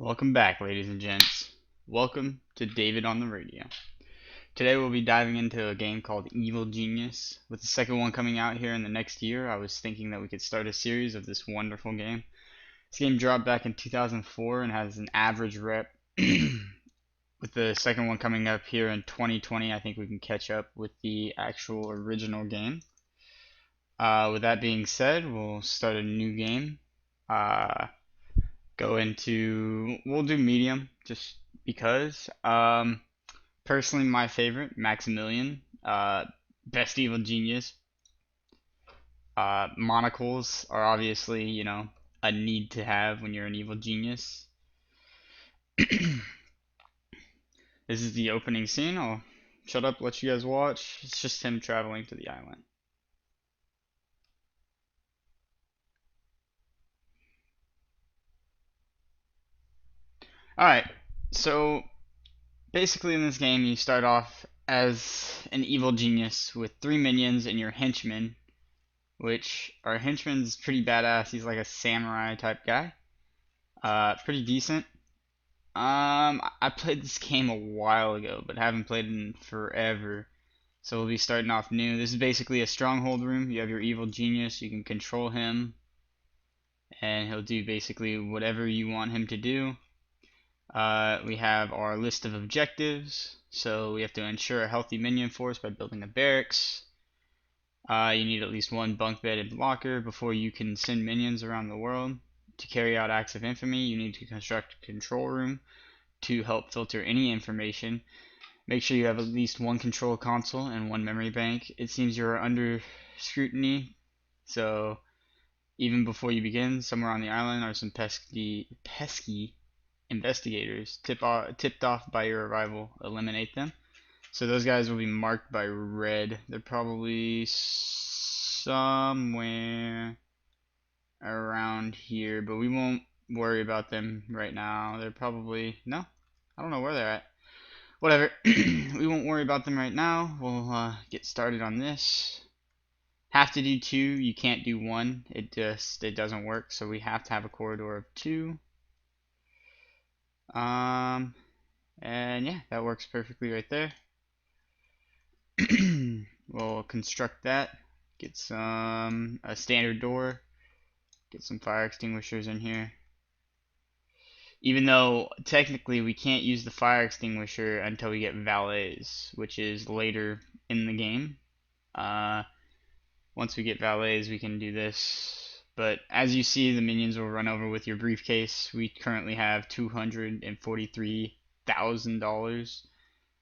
Welcome back, ladies and gents. Welcome to David on the Radio. Today we'll be diving into a game called Evil Genius. With the second one coming out here in the next year, I was thinking that we could start a series of this wonderful game. This game dropped back in 2004 and has an average rep. With the second one coming up here in 2020, I think we can catch up with the actual original game. With that being said, we'll start a new game. We'll do medium just because. Personally, my favorite, Maximilian, best evil genius. Monocles are obviously, a need to have when you're an evil genius. This is the opening scene. I'll shut up, let you guys watch. It's just him traveling to the island. Alright, so basically in this game you start off as an evil genius with 3 minions and your henchman, which our henchman's pretty badass. He's like a samurai type guy. Pretty decent. I played this game a while ago, but haven't played it in forever. So we'll be starting off new. This is basically a stronghold room. You have your evil genius. You can control him, and he'll do basically whatever you want him to do. We have our list of objectives. So we have to ensure a healthy minion force by building a barracks. You need at least one bunk bed and locker before you can send minions around the world. To carry out acts of infamy, you need to construct a control room to help filter any information. Make sure you have at least one control console and one memory bank. It seems you're under scrutiny, so even before you begin, somewhere on the island are some pesky investigators. Tipped off by your arrival, eliminate them. So those guys will be marked by red. They're probably somewhere around here, but we won't worry about them right now. They're probably, no, I don't know where they're at. Whatever, we won't worry about them right now. We'll get started on this. Have to do 2, you can't do 1. It doesn't work, so we have to have a corridor of 2. And yeah, that works perfectly right there. We'll construct that. Get a standard door. Get some fire extinguishers in here. Even though technically we can't use the fire extinguisher until we get valets, which is later in the game. Once we get valets, we can do this. But as you see, the minions will run over with your briefcase. We currently have $243,000.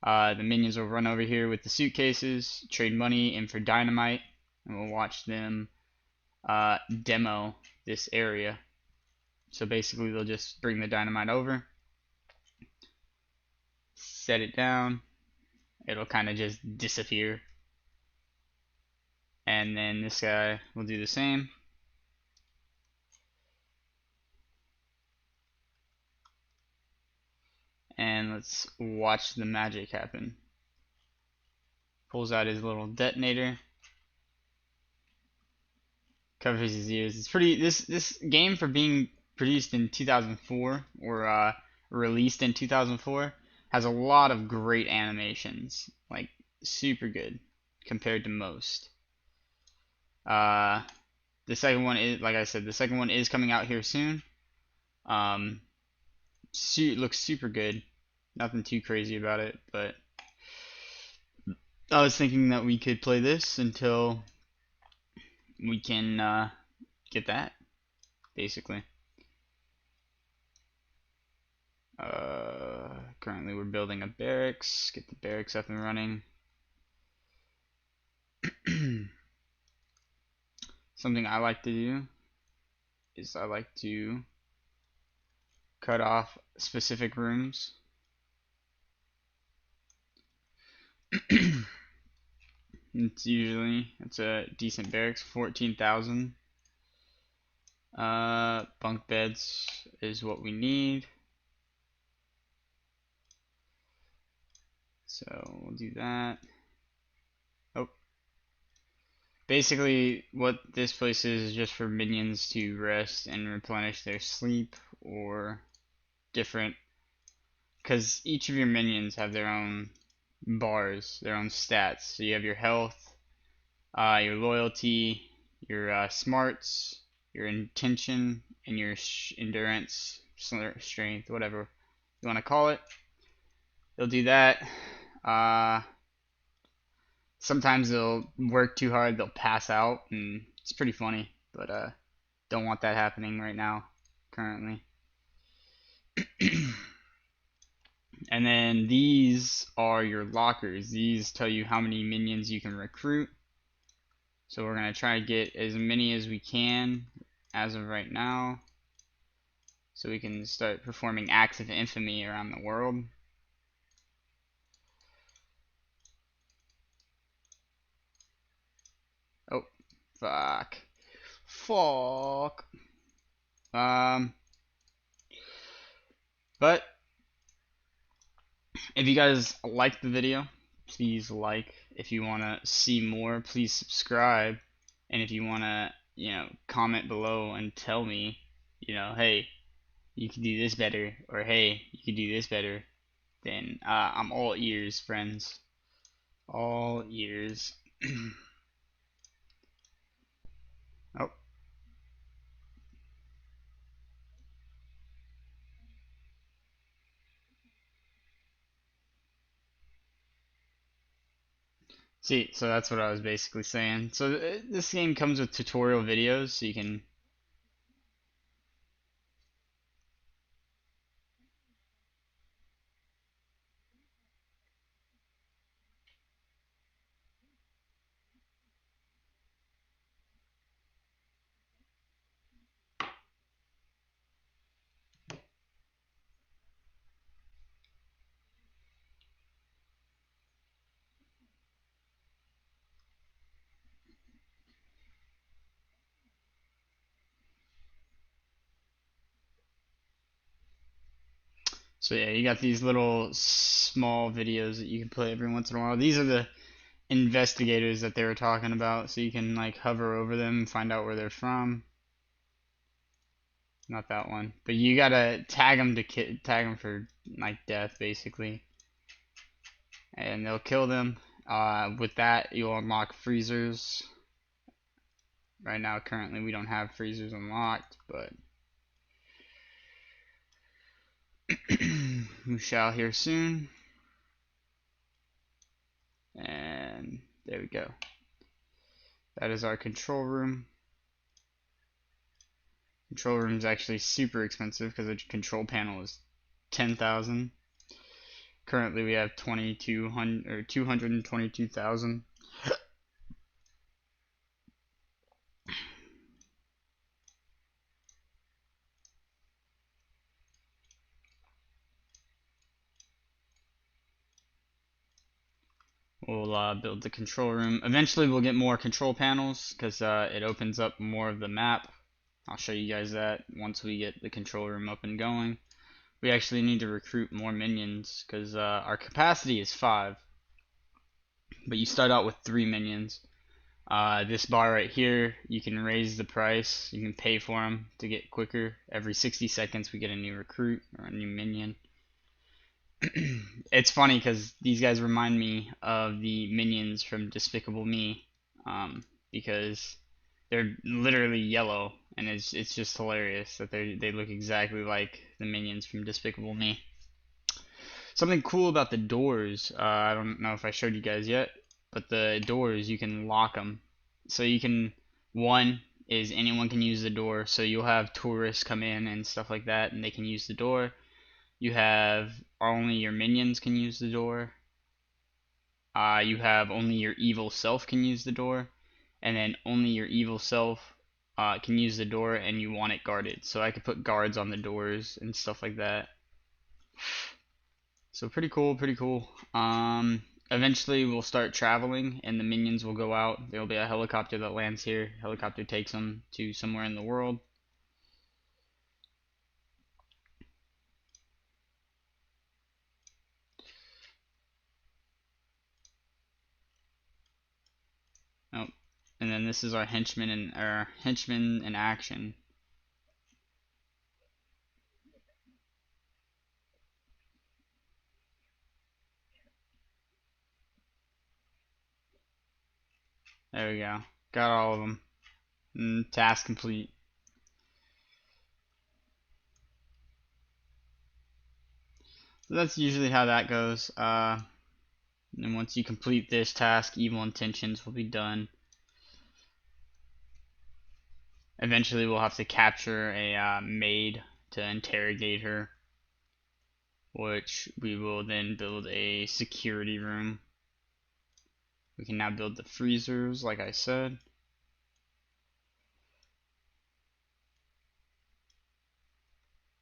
The minions will run over here with the suitcases, trade money in for dynamite, and we'll watch them demo this area. So basically they'll just bring the dynamite over, set it down, it'll kind of just disappear, and then this guy will do the same. And let's watch the magic happen. Pulls out his little detonator, covers his ears. It's pretty, this game, for being produced in 2004 or released in 2004, has a lot of great animations, like super good compared to most. The second one is, like I said, the second one is coming out here soon. Looks super good. Nothing too crazy about it, but I was thinking that we could play this until we can get that, basically. Currently we're building a barracks. Get the barracks up and running. Something I like to do is I like to cut off specific rooms. It's a decent barracks, 14,000. Bunk beds is what we need. So we'll do that. Oh. Basically, what this place is just for minions to rest and replenish their sleep, or different because each of your minions have their own bars, their own stats. So you have your health, your loyalty, your smarts, your intention, and your endurance, strength, whatever you want to call it. They'll do that. Uh, Sometimes they'll work too hard, they'll pass out, and it's pretty funny. But don't want that happening right now, currently. And then these are your lockers. These tell you how many minions you can recruit. So we're going to try to get as many as we can as of right now, so we can start performing acts of infamy around the world. Oh, fuck. Fuck. But if you guys like the video, please like. If you want to see more, please subscribe. And if you want to, comment below and tell me, hey, you can do this better, or hey, you can do this better, then I'm all ears, friends. All ears. Oh, see, so that's what I was basically saying. So this game comes with tutorial videos, so you can. So yeah, you got these little small videos that you can play every once in a while. These are the investigators that they were talking about, so you can like hover over them and find out where they're from. Not that one, but you gotta tag them to tag them for like death, basically, and they'll kill them. With that, you'll unlock freezers. Right now, currently, we don't have freezers unlocked, but we shall here soon. And there we go. That is our control room. Control room is actually super expensive because the control panel is 10,000. Currently, we have 2,200 or 222,000. We'll build the control room. Eventually, we'll get more control panels because it opens up more of the map. I'll show you guys that once we get the control room up and going. We actually need to recruit more minions because our capacity is 5, but you start out with 3 minions. This bar right here, you can raise the price. You can pay for them to get quicker. Every 60 seconds, we get a new recruit or a new minion. It's funny because these guys remind me of the minions from Despicable Me, because they're literally yellow, and it's just hilarious that they look exactly like the minions from Despicable Me. Something cool about the doors, I don't know if I showed you guys yet, but the doors, you can lock them. So you can, one is anyone can use the door, so you'll have tourists come in and stuff like that, and they can use the door. You have only your minions can use the door. You have only your evil self can use the door, and then only your evil self can use the door, and you want it guarded. So I could put guards on the doors and stuff like that. So pretty cool, pretty cool. Eventually we'll start traveling, and the minions will go out. There will be a helicopter that lands here. Helicopter takes them to somewhere in the world. Oh, and then this is our henchman in action. There we go. Got all of them. Task complete. So that's usually how that goes. And once you complete this task, evil intentions will be done. Eventually, we'll have to capture a maid to interrogate her, which we will then build a security room. We can now build the freezers, like I said.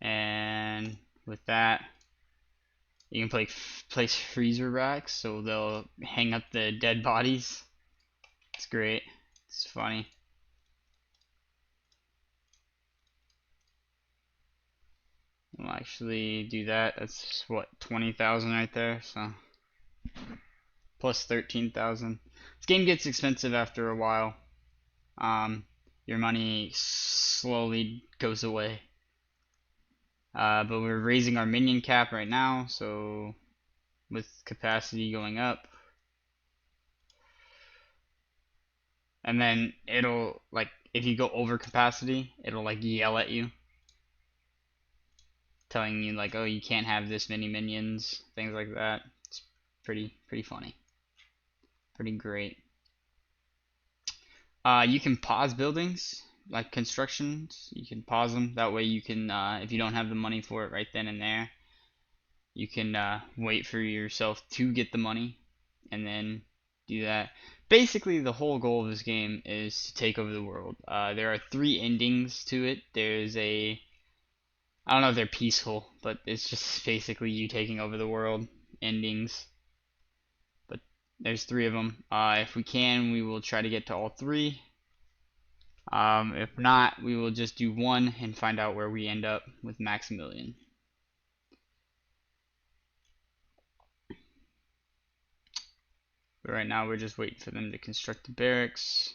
And with that, you can place freezer racks, so they'll hang up the dead bodies. It's great. It's funny. We'll actually do that. That's what, 20,000 right there. So plus 13,000. This game gets expensive after a while. Your money slowly goes away. But we're raising our minion cap right now, so with capacity going up, and then it'll, like, if you go over capacity, it'll like yell at you, telling you like, oh, you can't have this many minions, things like that. It's pretty funny, pretty great. You can pause buildings, like constructions. You can pause them. That way you can, if you don't have the money for it right then and there, you can wait for yourself to get the money and then do that. Basically, the whole goal of this game is to take over the world. There are 3 endings to it. There's I don't know if they're peaceful, but it's just basically you taking over the world endings. But there's 3 of them. If we can, we will try to get to all 3. If not, we will just do 1 and find out where we end up with Maximilian. But right now we're just waiting for them to construct the barracks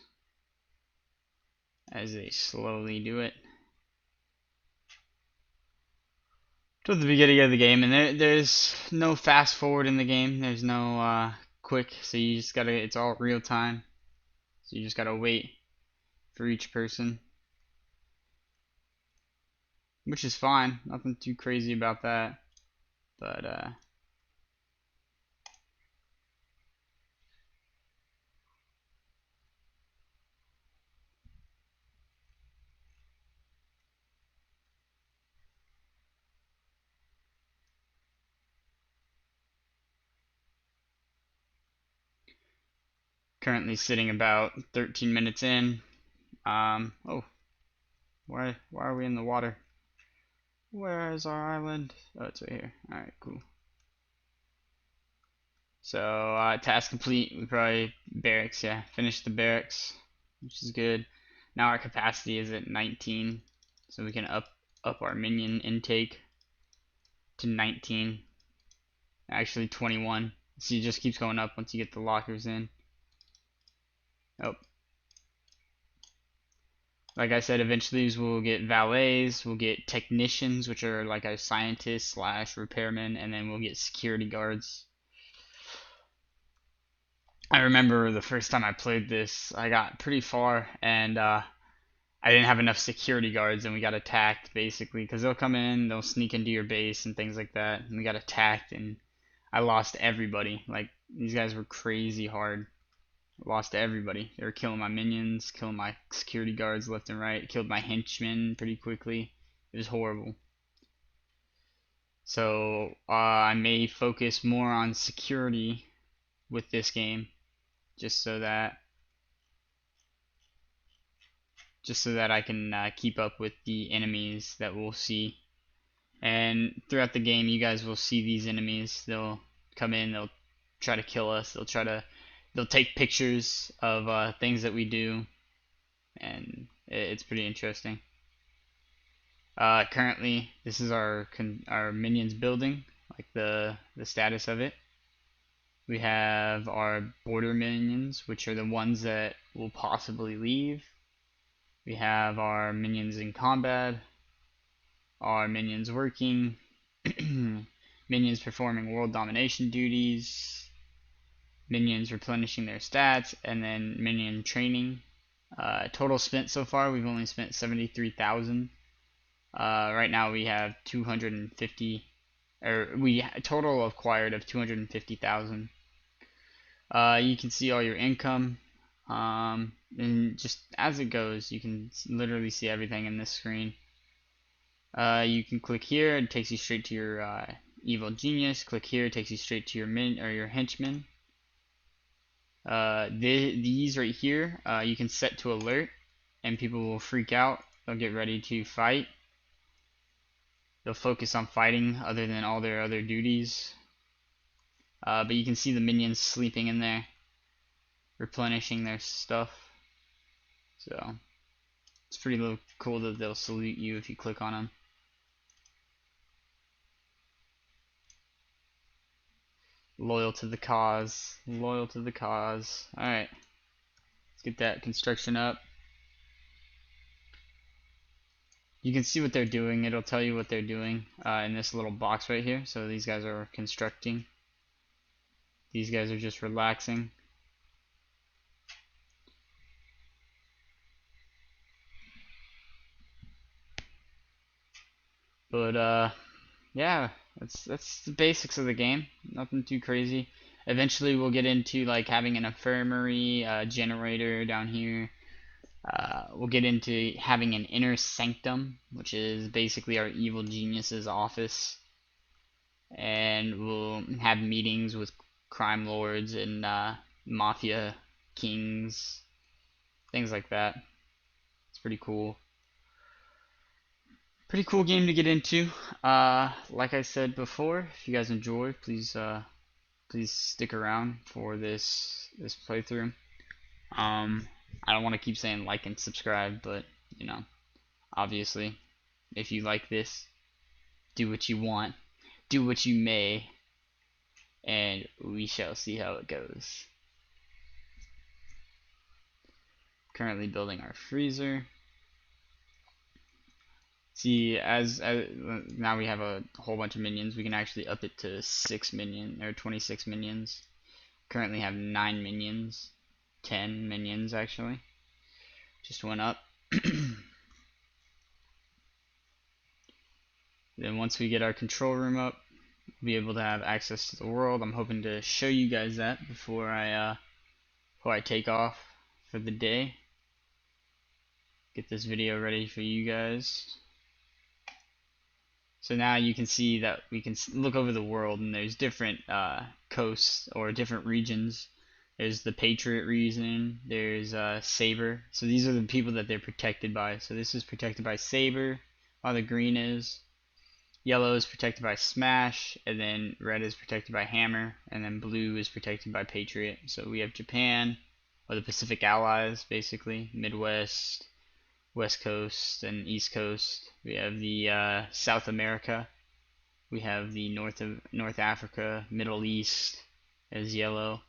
as they slowly do it. Toward the beginning of the game, and there's no fast forward in the game. There's no quick, so you just gotta, it's all real time. So you just gotta wait for each person, which is fine. Nothing too crazy about that. But currently sitting about 13 minutes in. Oh, why are we in the water? Where is our island? Oh, it's right here. Alright, cool. So, task complete. We probably, barracks, yeah. Finished the barracks, which is good. Now our capacity is at 19, so we can up our minion intake to 19. Actually 21. See, it just keeps going up once you get the lockers in. Oh. Like I said, eventually we'll get valets, we'll get technicians, which are like our scientists slash repairmen, and then we'll get security guards. I remember the first time I played this, I got pretty far, and I didn't have enough security guards, and we got attacked, basically, because they'll come in, they'll sneak into your base and things like that, and we got attacked, and I lost everybody. Like, these guys were crazy hard. Lost to everybody. They were killing my minions, killing my security guards left and right, killed my henchmen pretty quickly. It was horrible. So I may focus more on security with this game, just so that I can keep up with the enemies that we'll see. And throughout the game, you guys will see these enemies. They'll come in, they'll try to kill us, they'll take pictures of things that we do, and it's pretty interesting. Currently, this is our minions building, like the status of it. We have our border minions, which are the ones that will possibly leave. We have our minions in combat, our minions working, minions performing world domination duties, minions replenishing their stats, and then minion training. Total spent so far, we've only spent 73,000. Right now we have 250, or we total acquired of 250,000. You can see all your income, and just as it goes, you can literally see everything in this screen. You can click here, it takes you straight to your evil genius. Click here, it takes you straight to your your henchmen. These right here, you can set to alert, and people will freak out. They'll get ready to fight. They'll focus on fighting other than all their other duties. But you can see the minions sleeping in there, replenishing their stuff. So it's pretty cool that they'll salute you if you click on them. Loyal to the cause. Loyal to the cause. Alright. Let's get that construction up. You can see what they're doing. It'll tell you what they're doing in this little box right here. So these guys are constructing. These guys are just relaxing. But yeah, that's the basics of the game. Nothing too crazy. Eventually we'll get into like having an infirmary, generator down here. We'll get into having an inner sanctum, which is basically our evil genius's office, and we'll have meetings with crime lords and mafia kings, things like that. It's pretty cool. Pretty cool game to get into. Like I said before, if you guys enjoy, please stick around for this playthrough. I don't want to keep saying like and subscribe, but you know, obviously, if you like this, do what you want, do what you may, and we shall see how it goes. Currently building our freezer. See, as now we have a whole bunch of minions, we can actually up it to 6 minion or 26 minions. Currently have 9 minions, 10 minions actually. Just went up. Then once we get our control room up, we'll be able to have access to the world. I'm hoping to show you guys that before I take off for the day. Get this video ready for you guys. So now you can see that we can look over the world, and there's different coasts or different regions. There's the Patriot region, there's Saber. So these are the people that they're protected by. So this is protected by Saber, while the green is. Yellow is protected by Smash, and then red is protected by Hammer, and then blue is protected by Patriot. So we have Japan, or the Pacific Allies, basically, Midwest, West Coast, and East Coast. We have the South America. We have the North Africa, Middle East is yellow.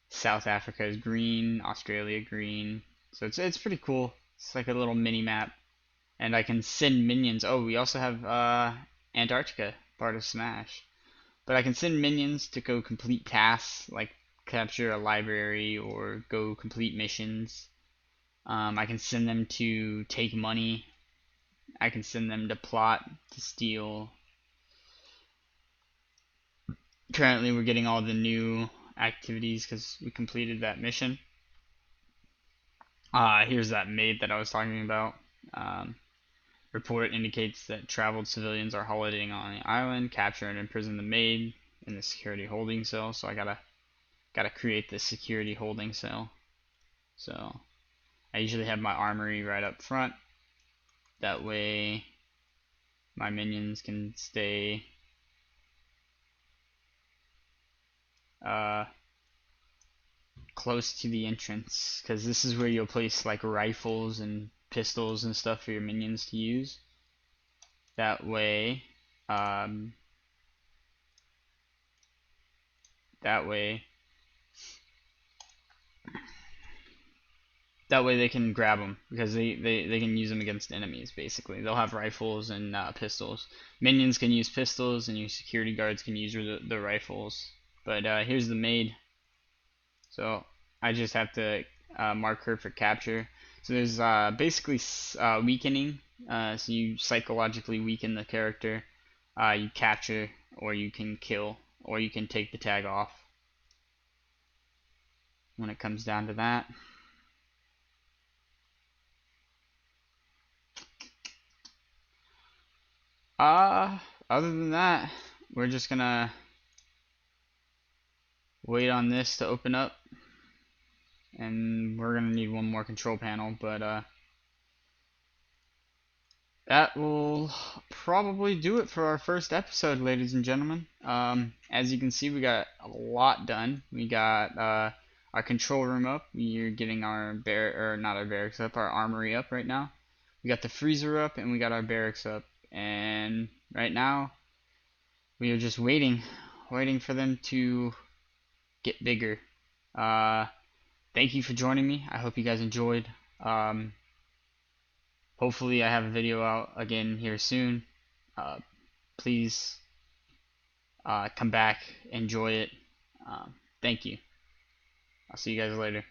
South Africa is green. Australia green. So it's pretty cool. It's like a little mini map. And I can send minions. Oh, we also have Antarctica, part of Smash. But I can send minions to go complete tasks, like capture a library or go complete missions. I can send them to take money. I can send them to plot, to steal. Currently we're getting all the new activities because we completed that mission. Here's that maid that I was talking about. Report indicates that traveled civilians are holidaying on the island. Capture and imprison the maid in the security holding cell. So I gotta create the security holding cell. So I usually have my armory right up front. That way my minions can stay close to the entrance, because this is where you'll place like rifles and pistols and stuff for your minions to use. That way they can grab them, because they can use them against enemies. Basically they'll have rifles and pistols. Minions can use pistols, and your security guards can use the rifles. But here's the maid. So I just have to mark her for capture. So there's basically weakening. So you psychologically weaken the character. You capture, or you can kill, or you can take the tag off when it comes down to that. Other than that, we're just gonna wait on this to open up, and we're gonna need one more control panel, but that will probably do it for our first episode, ladies and gentlemen. As you can see, we got a lot done. We got our control room up. We're getting our not our barracks up, our armory up right now. We got the freezer up, and we got our barracks up. And right now, we are just waiting for them to get bigger. Thank you for joining me. I hope you guys enjoyed. Hopefully I have a video out again here soon. Please come back, enjoy it. Thank you. I'll see you guys later.